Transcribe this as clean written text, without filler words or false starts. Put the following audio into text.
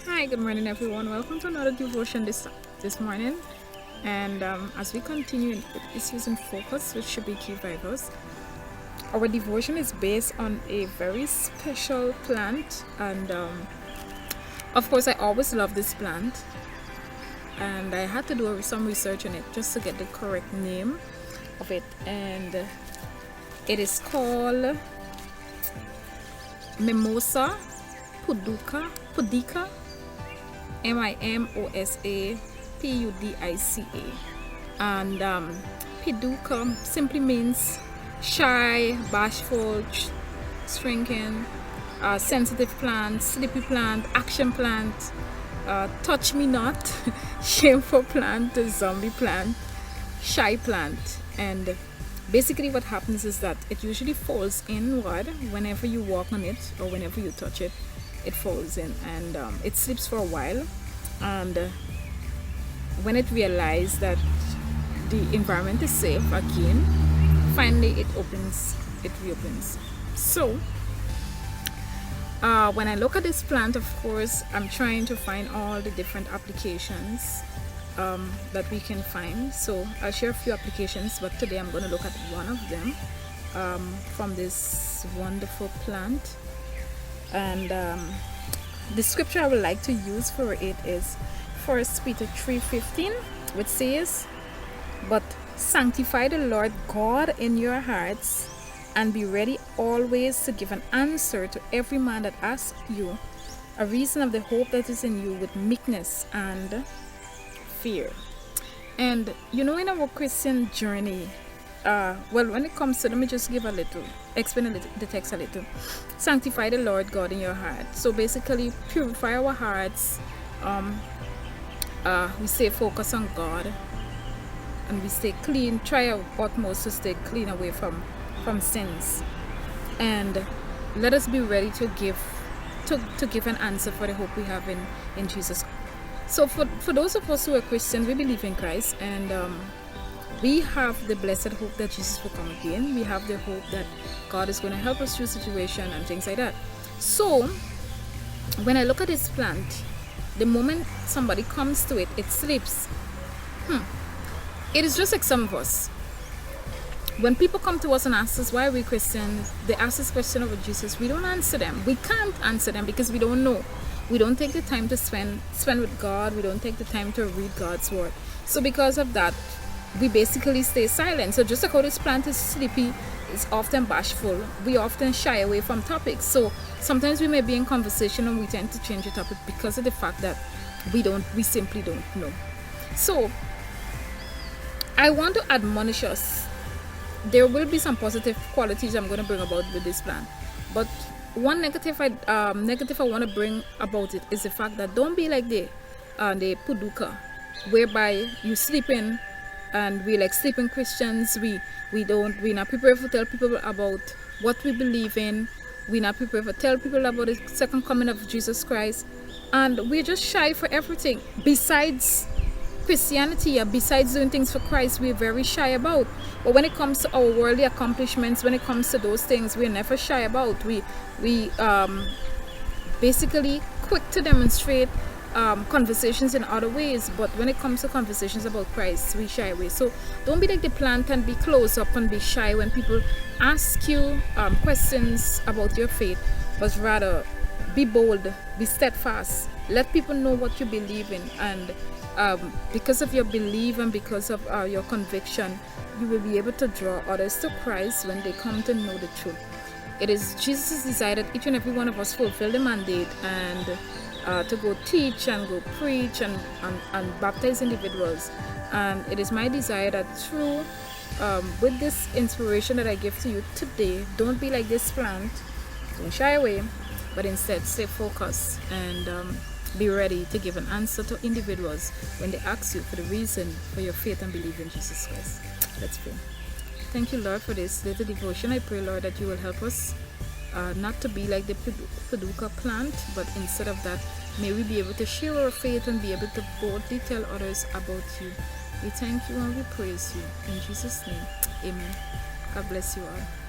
Hi, good morning, everyone. Welcome to another devotion this morning. And as we continue with this season focus, which should be key vibers, our devotion is based on a very special plant. And of course, I always love this plant. And I had to do some research on it just to get the correct name of it. And it is called Mimosa pudica, Mimosa Pudica. And Piduka simply means shy, bashful, shrinking, sensitive plant, sleepy plant, action plant, touch me not, shameful plant, zombie plant, shy plant. And basically what happens is that it usually falls inward whenever you walk on it or whenever you touch it. It falls in, and it sleeps for a while, and when it realizes that the environment is safe again, finally it reopens. So when I look at this plant, of course I'm trying to find all the different applications that we can find. So I'll share a few applications, but today I'm going to look at one of them from this wonderful plant. And the scripture I would like to use for it is 1 Peter 3:15, which says, "But sanctify the Lord God in your hearts, and be ready always to give an answer to every man that asks you a reason of the hope that is in you with meekness and fear." And in our Christian journey, when it comes to, let me just explain the text a little. Sanctify the Lord God in your heart. So basically, purify our hearts. We stay focused on God, and we stay clean. Try our utmost to stay clean away from sins, and let us be ready to give an answer for the hope we have in Jesus. So for those of us who are Christians, we believe in Christ, and we have the blessed hope that Jesus will come again. We have the hope that God is going to help us through situation and things like that. So when I look at this plant, the moment somebody comes to it, it sleeps. It is just like some of us. When people come to us and ask us why are we Christians, they ask this question about Jesus. We don't answer them. We can't answer them because we don't know. We don't take the time to spend with God. We don't take the time to read God's word. So because of that, we basically stay silent. So just like how this plant is sleepy, is often bashful, we often shy away from topics. So sometimes we may be in conversation and we tend to change the topic because of the fact that we simply don't know. So I want to admonish us. There will be some positive qualities I'm going to bring about with this plant, but one negative I want to bring about it is the fact that don't be like the Puduka, whereby you sleep in, and we like sleeping Christians. We're not prepared to tell people about what we believe in. We're not prepared to tell people about the second coming of Jesus Christ, and we're just shy for everything. Besides Christianity, besides doing things for Christ, we're very shy about. But when it comes to our worldly accomplishments, when it comes to those things, we're never shy about. We basically quick to demonstrate conversations in other ways, but when it comes to conversations about Christ, we shy away. So don't be like the plant and be closed up and be shy when people ask you questions about your faith, but rather be bold, be steadfast, let people know what you believe in, and because of your belief and because of your conviction, you will be able to draw others to Christ when they come to know the truth. It is Jesus' desire that each and every one of us fulfill the mandate and to go teach and go preach and baptize individuals. And it is my desire that through with this inspiration that I give to you today, don't be like this plant, don't shy away, but instead stay focused and be ready to give an answer to individuals when they ask you for the reason for your faith and belief in Jesus Christ. Let's pray. Thank you, Lord, for this little devotion. I pray, Lord, that you will help us not to be like the Puduka plant, but instead of that, may we be able to share our faith and be able to boldly tell others about you. We thank you and we praise you. In Jesus' name, amen. God bless you all.